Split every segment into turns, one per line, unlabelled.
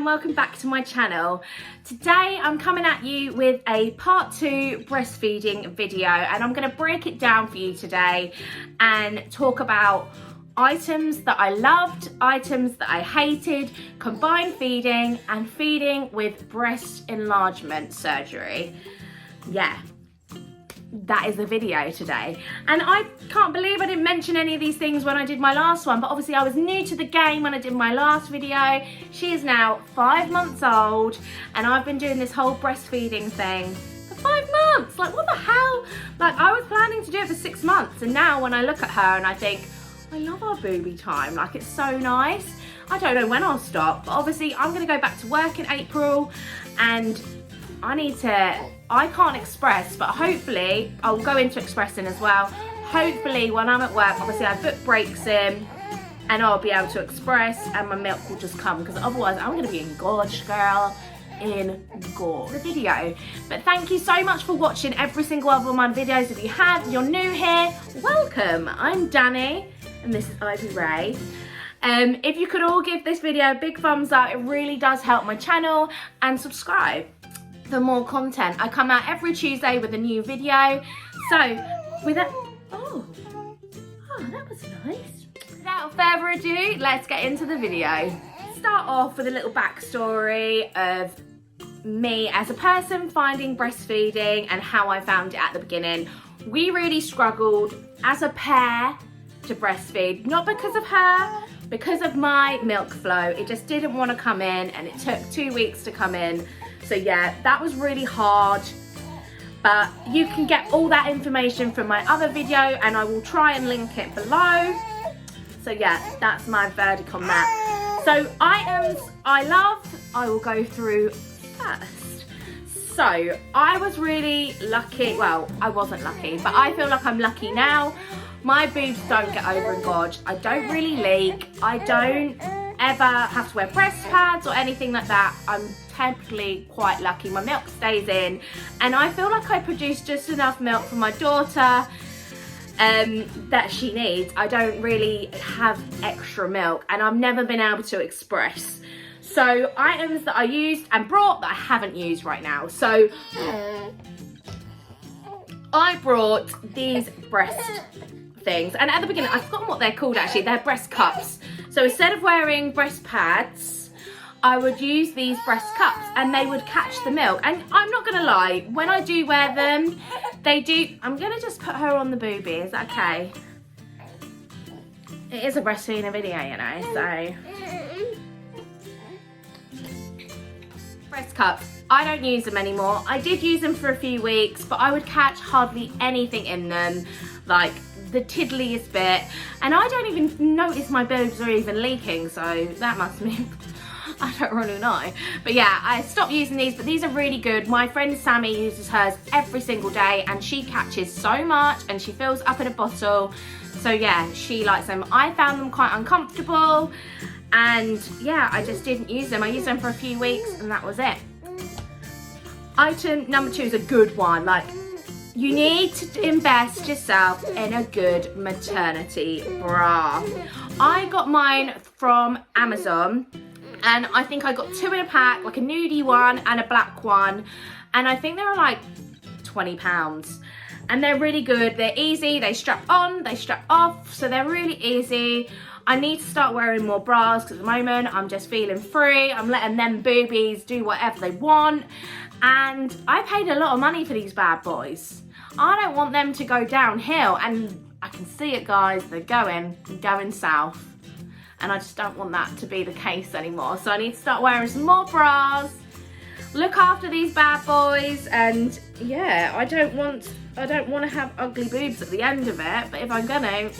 welcome back to my channel. Today I'm coming at you with a part 2 breastfeeding video, and I'm going to break it down for you today and talk about items that I loved, items that I hated, combined feeding and feeding with breast enlargement surgery. Yeah, that is the video today. And I can't believe I didn't mention any of these things when I did my last one, but obviously I was new to the game when I did my last video. She is now 5 months old and I've been doing this whole breastfeeding thing for 5 months. Like, what the hell? Like, I was planning to do it for 6 months, and now when I look at her and I think, I love our booby time, like, it's so nice. I don't know when I'll stop, but obviously I'm gonna go back to work in April, and I can't express, but hopefully I'll go into expressing as well. Hopefully when I'm at work, obviously I book breaks in and I'll be able to express and my milk will just come, because otherwise I'm gonna be engorged, girl, engorged. The video. But thank you so much for watching every single one of my videos. If you have, you're new here, welcome. I'm Dannii and this is Ivy-Rae. If you could all give this video a big thumbs up, it really does help my channel, and subscribe for more content. I come out every Tuesday with a new video. So without that was nice. Without further ado, let's get into the video. Start off with a little backstory of me as a person finding breastfeeding and how I found it at the beginning. We really struggled as a pair to breastfeed, not because of her, because of my milk flow. It just didn't want to come in, and it took 2 weeks to come in. So yeah, that was really hard, but you can get all that information from my other video and I will try and link it below. So yeah, that's my verdict on that. So items I love, I will go through first. So I was really lucky, well, I wasn't lucky, but I feel like I'm lucky now. My boobs don't get over engorged. I don't really leak. I don't ever have to wear breast pads or anything like that. I'm technically quite lucky. My milk stays in, and I feel like I produce just enough milk for my daughter that she needs. I don't really have extra milk, and I've never been able to express. So items that I used and brought that I haven't used right now. So I brought these breast things, and at the beginning I've forgotten what they're called actually. They're breast cups. So instead of wearing breast pads, I would use these breast cups and they would catch the milk. And I'm not gonna lie, when I do wear them, they do. I'm gonna just put her on the boobie, is that okay? It is a breastfeeding video, you know, so. Breast cups, I don't use them anymore. I did use them for a few weeks, but I would catch hardly anything in them, like the tiddliest bit, and I don't even notice my boobs are even leaking, so that must mean I don't really know. But yeah, I stopped using these, but these are really good. My friend Sammy uses hers every single day and she catches so much and she fills up in a bottle. So yeah, she likes them. I found them quite uncomfortable, and yeah, I just didn't use them. I used them for a few weeks and that was it. Item number 2 is a good one. Like, you need to invest yourself in a good maternity bra. I got mine from Amazon, and I think I got 2 in a pack, like a nudie one and a black one, and I think they were like £20. And they're really good. They're easy, they strap on, they strap off, so they're really easy. I need to start wearing more bras because at the moment I'm just feeling free. I'm letting them boobies do whatever they want, and I paid a lot of money for these bad boys. I don't want them to go downhill, and I can see it, guys, they're going south, and I just don't want that to be the case anymore. So I need to start wearing some more bras, look after these bad boys, and yeah, I don't want to have ugly boobs at the end of it, but if I'm gonna,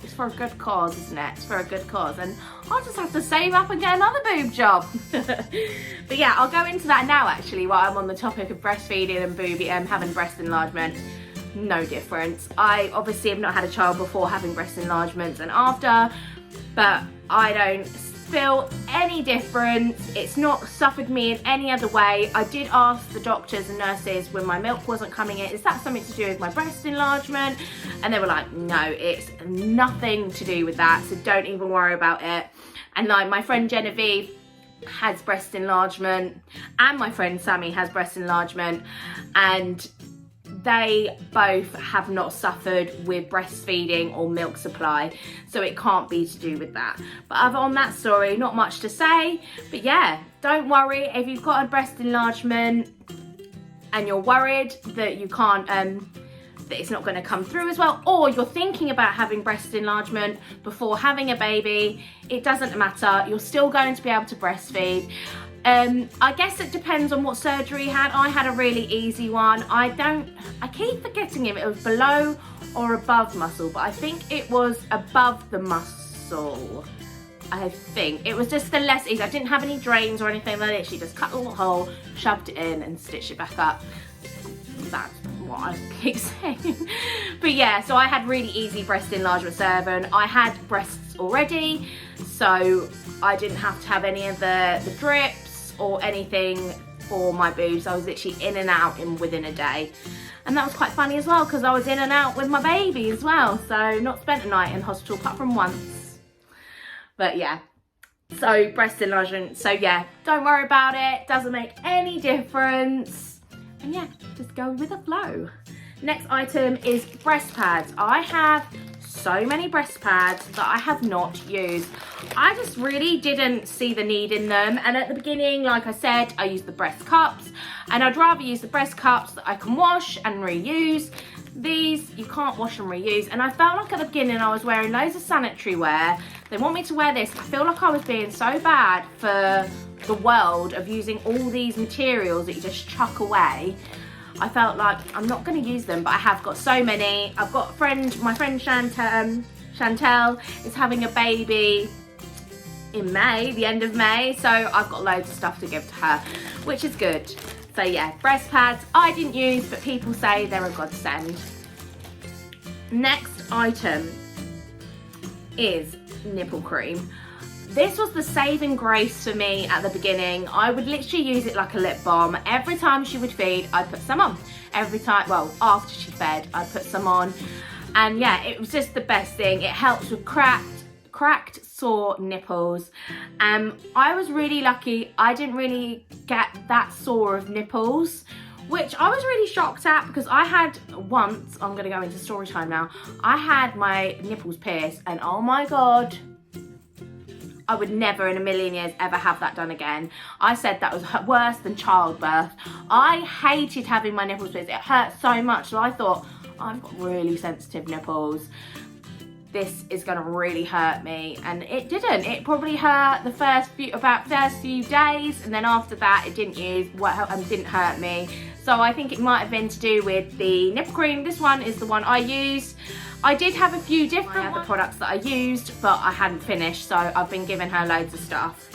it's for a good cause, isn't it? It's for a good cause, and I'll just have to save up and get another boob job. But yeah, I'll go into that now actually while I'm on the topic of breastfeeding and having breast enlargement. No difference. I obviously have not had a child before having breast enlargements and after, but I don't feel any difference. It's not suffered me in any other way. I did ask the doctors and nurses when my milk wasn't coming in, is that something to do with my breast enlargement? And they were like, no, it's nothing to do with that, so don't even worry about it. And like my friend Genevieve has breast enlargement, and my friend Sammy has breast enlargement, and they both have not suffered with breastfeeding or milk supply, so it can't be to do with that. But other on that story, not much to say. But yeah, don't worry if you've got a breast enlargement and you're worried that you can't that it's not going to come through as well, or you're thinking about having breast enlargement before having a baby, it doesn't matter, you're still going to be able to breastfeed. I guess it depends on what surgery you had. I had a really easy one. I keep forgetting if it was below or above muscle, but I think it was above the muscle. I think it was just the less easy. I didn't have any drains or anything. I literally just cut a little hole, shoved it in and stitched it back up. That's what I keep saying. But yeah, so I had really easy breast enlargement 7. I had breasts already, so I didn't have to have any of the drips or anything for my boobs. I was literally in and out within a day. And that was quite funny as well, because I was in and out with my baby as well. So not spent a night in hospital apart from once. But yeah, so breast enlargement. So yeah, don't worry about it. Doesn't make any difference. And yeah, just go with the flow. Next item is breast pads. I have so many breast pads that I have not used. I just really didn't see the need in them, and at the beginning, like I said, I used the breast cups, and I'd rather use the breast cups that I can wash and reuse. These you can't wash and reuse, and I felt like at the beginning I was wearing loads of sanitary wear. They want me to wear this. I feel like I was being so bad for the world of using all these materials that you just chuck away. I felt like I'm not going to use them, but I have got so many. I've got my friend Chantel is having a baby in May, the end of May, so I've got loads of stuff to give to her, which is good. So yeah, breast pads I didn't use, but people say they're a godsend. Next item is nipple cream. This was the saving grace for me at the beginning. I would literally use it like a lip balm. Every time she would feed, I'd put some on. Every time, well, after she fed, I'd put some on. And yeah, it was just the best thing. It helps with cracked, sore nipples. I was really lucky. I didn't really get that sore of nipples, which I was really shocked at, because I had once, I'm gonna go into story time now, I had my nipples pierced, and oh my God, I would never in a million years ever have that done again. I said that was worse than childbirth. I hated having my nipples pierced. It hurt so much. So I thought, I've got really sensitive nipples. This is gonna really hurt me. And it didn't. It probably hurt the first few days, and then after that it didn't hurt me. So I think it might have been to do with the nipple cream. This one is the one I used. I did have a few different other products that I used, but I hadn't finished, so I've been giving her loads of stuff.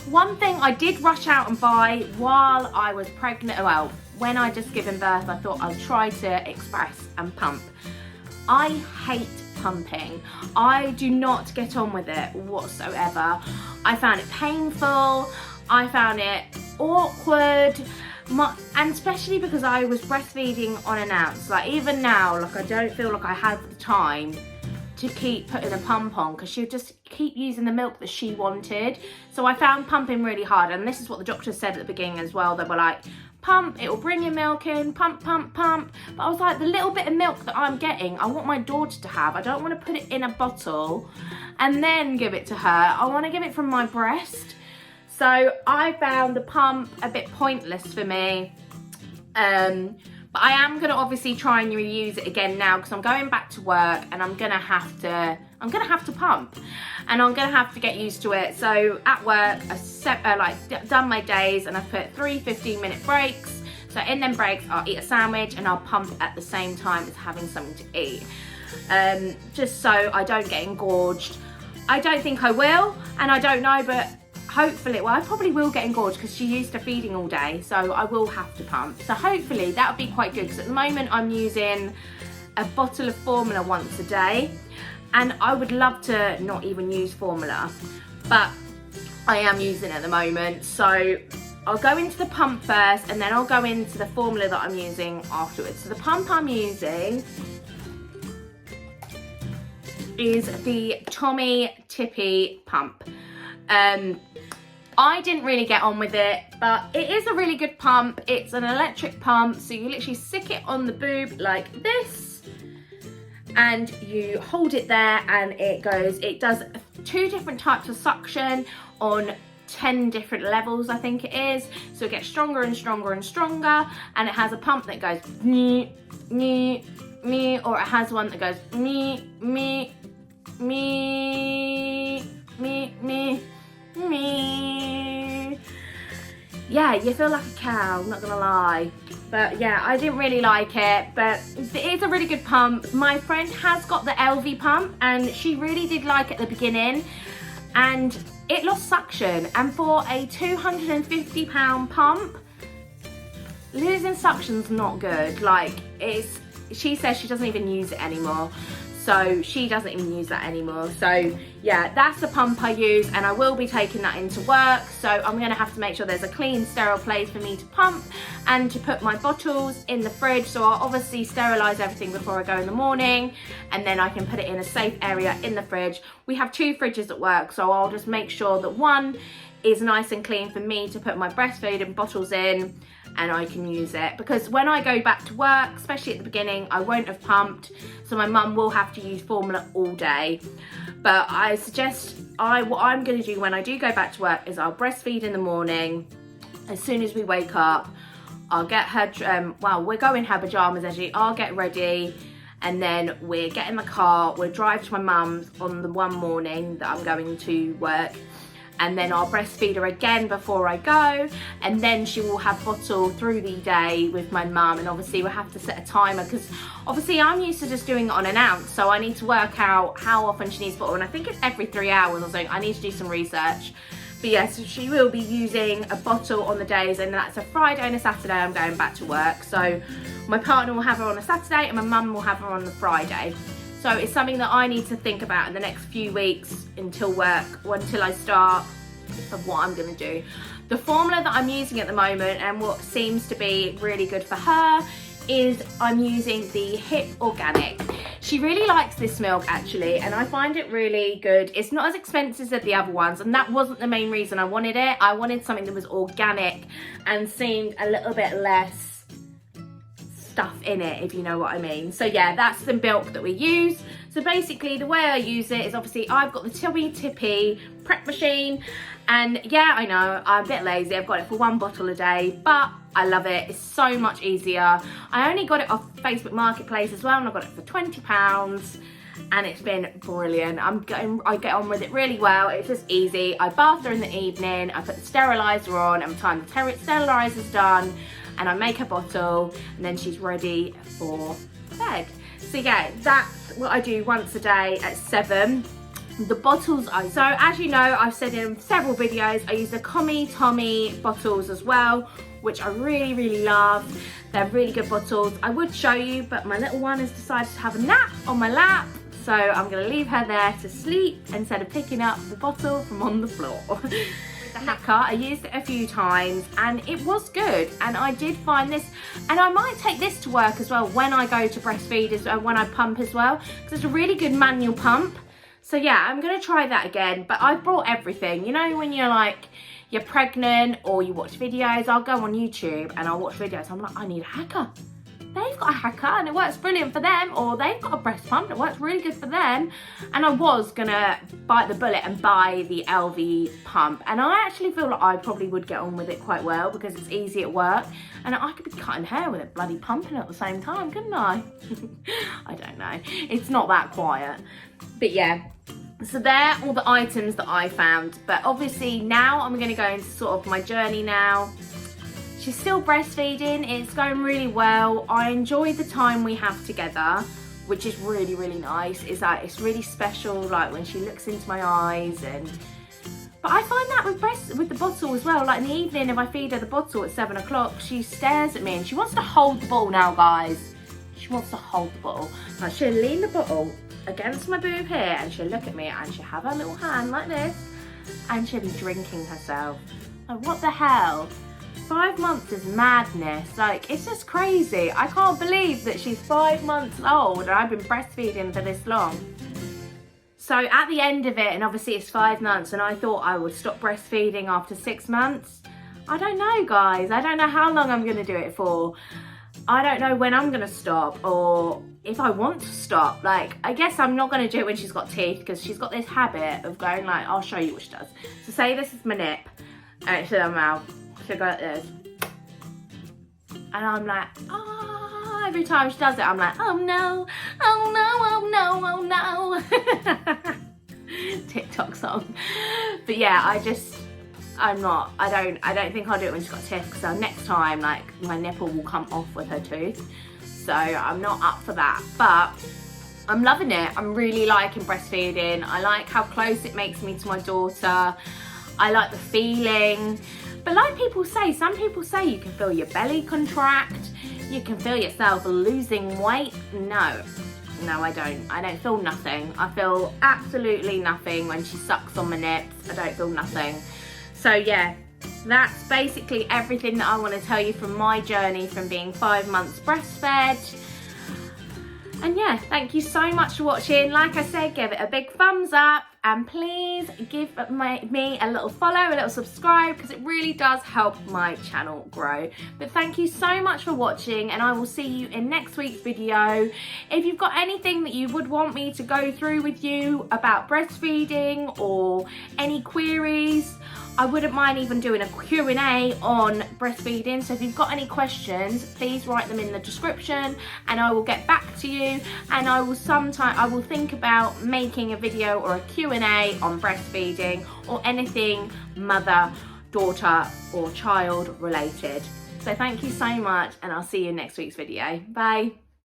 One thing I did rush out and buy while I was pregnant, well, when I just given birth, I thought I'll try to express and pump. I hate pumping. I do not get on with it whatsoever. I found it painful. I found it awkward. And especially because I was breastfeeding unannounced. Like even now, like I don't feel like I have the time to keep putting a pump on, because she would just keep using the milk that she wanted. So I found pumping really hard, and this is what the doctor said at the beginning as well. They were like, pump, it will bring your milk in, pump, pump, pump. But I was like, the little bit of milk that I'm getting, I want my daughter to have. I don't want to put it in a bottle and then give it to her. I want to give it from my breast. So I found the pump a bit pointless for me. But I am gonna obviously try and reuse it again now, because I'm going back to work and I'm gonna have to pump, and I'm gonna have to get used to it. So at work, I've done my days, and I've put 3 15-minute breaks. So in them breaks, I'll eat a sandwich and I'll pump at the same time as having something to eat, just so I don't get engorged. I don't think I will, and I don't know, but hopefully, well, I probably will get engorged because she's used to feeding all day, so I will have to pump. So hopefully that would be quite good, because at the moment I'm using a bottle of formula once a day, and I would love to not even use formula, but I am using it at the moment. So I'll go into the pump first, and then I'll go into the formula that I'm using afterwards. So the pump I'm using is the Tommy Tippy pump. I didn't really get on with it, but it is a really good pump. It's an electric pump, so you literally stick it on the boob like this, and you hold it there, and it does 2 different types of suction on 10 different levels, I think it is. So it gets stronger and stronger and stronger, and it has a pump that goes me, me, me, or it has one that goes me, me, me, me, me, me. Yeah, you feel like a cow, not gonna lie. But yeah, I didn't really like it, but it is a really good pump. My friend has got the LV pump, and she really did like it at the beginning, and it lost suction. And for a £250 pump, losing suction's not good. Like, she says she doesn't even use it anymore. So she doesn't even use that anymore. So yeah, that's the pump I use, and I will be taking that into work. So I'm gonna have to make sure there's a clean, sterile place for me to pump and to put my bottles in the fridge. So I'll obviously sterilize everything before I go in the morning, and then I can put it in a safe area in the fridge. We have 2 fridges at work, so I'll just make sure that one is nice and clean for me to put my breastfeeding bottles in, and I can use it, because when I go back to work, especially at the beginning, I won't have pumped, so my mum will have to use formula all day. But I suggest what I'm going to do when I do go back to work is I'll breastfeed in the morning. As soon as we wake up, I'll get her, well, we'll go in her pajamas actually, I'll get ready, and then we'll get in the car, we'll drive to my mum's on the one morning that I'm going to work, and then I'll breastfeed her again before I go, and then she will have bottle through the day with my mum. And obviously we'll have to set a timer, because obviously I'm used to just doing it on an ounce, so I need to work out how often she needs bottle, and I think it's every 3 hours or something. I need to do some research. But yes, yeah, so she will be using a bottle on the days, and that's a Friday and a Saturday I'm going back to work. So my partner will have her on a Saturday, and my mum will have her on the Friday. So it's something that I need to think about in the next few weeks until I start, of what I'm going to do. The formula that I'm using at the moment, and what seems to be really good for her, is I'm using the Hip Organic. She really likes this milk actually, and I find it really good. It's not as expensive as the other ones, and that wasn't the main reason I wanted it. I wanted something that was organic and seemed a little bit less stuff in it, if you know what I mean. So yeah, that's the milk that we use. So basically the way I use it is, obviously I've got the Tilly Tippy prep machine, and yeah, I know I'm a bit lazy, I've got it for 1 bottle a day, but I love it. It's so much easier. I only got it off Facebook Marketplace as well, and I got it for £20, and it's been brilliant. I get on with it really well. It's just easy. I bath her in the evening, I put the sterilizer on, and by the time the sterilizer's done, and I make a bottle, and then she's ready for bed. So yeah, that's what I do once a day at 7. The bottles, so as you know, I've said in several videos, I use the Commie Tommy bottles as well, which I really, really love. They're really good bottles. I would show you, but my little one has decided to have a nap on my lap, so I'm going to leave her there to sleep instead of picking up the bottle from on the floor. The Hacker, I used it a few times, and it was good, and I did find this, and I might take this to work as well when I go to breastfeed, when I pump as well, because it's a really good manual pump. So yeah, I'm going to try that again, but I've brought everything. You know, when you're pregnant or you watch videos, I'll go on YouTube and I'll watch videos. I'm like, I need a Hacker. They've got a Hacker and it works brilliant for them, or they've got a breast pump and it works really good for them. And I was going to bite the bullet and buy the LV pump. And I actually feel like I probably would get on with it quite well, because it's easy at work. And I could be cutting hair with it bloody pumping at the same time, couldn't I? I don't know. It's not that quiet. But yeah. So they're all the items that I found, but obviously now I'm going to go into sort of my journey now. She's still breastfeeding, it's going really well. I enjoy the time we have together, which is really, really nice. Is that it's really special, like when she looks into my eyes. But I find that with the bottle as well, like in the evening if I feed her the bottle at 7 o'clock, she stares at me and she wants to hold the bottle now, guys. She wants to hold the bottle. So she'll lean the bottle against my boob here, and she'll look at me and she'll have her little hand like this, and she'll be drinking herself. Like, what the hell? 5 months is madness. Like, it's just crazy. I can't believe that she's 5 months old and I've been breastfeeding for this long. So at the end of it, and obviously it's 5 months, and I thought I would stop breastfeeding after 6 months. I don't know, guys. I don't know how long I'm gonna do it for. I don't know when I'm gonna stop, or if I want to stop. Like, I guess I'm not gonna do it when she's got teeth, because she's got this habit of going like, I'll show you what she does. So say this is my nip, and it's in her mouth. She'll go like this. And I'm like, ah, every time she does it, I'm like, oh no, oh no, oh no, oh no. TikTok song. But yeah, I don't think I'll do it when she's got teeth, because next time, like, my nipple will come off with her tooth. So I'm not up for that, but I'm loving it. I'm really liking breastfeeding. I like how close it makes me to my daughter. I like the feeling. But like people say, some people say you can feel your belly contract, you can feel yourself losing weight. No, I don't. I don't feel nothing. I feel absolutely nothing when she sucks on my nips. I don't feel nothing. So yeah, that's basically everything that I want to tell you from my journey from being 5 months breastfed. And yeah, thank you so much for watching. Like I said, give it a big thumbs up, and please give me a little follow, a little subscribe, because it really does help my channel grow. But thank you so much for watching, and I will see you in next week's video. If you've got anything that you would want me to go through with you about breastfeeding, or any queries, I wouldn't mind even doing a Q&A on breastfeeding. So if you've got any questions, please write them in the description, and I will get back to you. And I will think about making a video or a Q&A on breastfeeding, or anything mother, daughter, or child related. So thank you so much, and I'll see you in next week's video. Bye.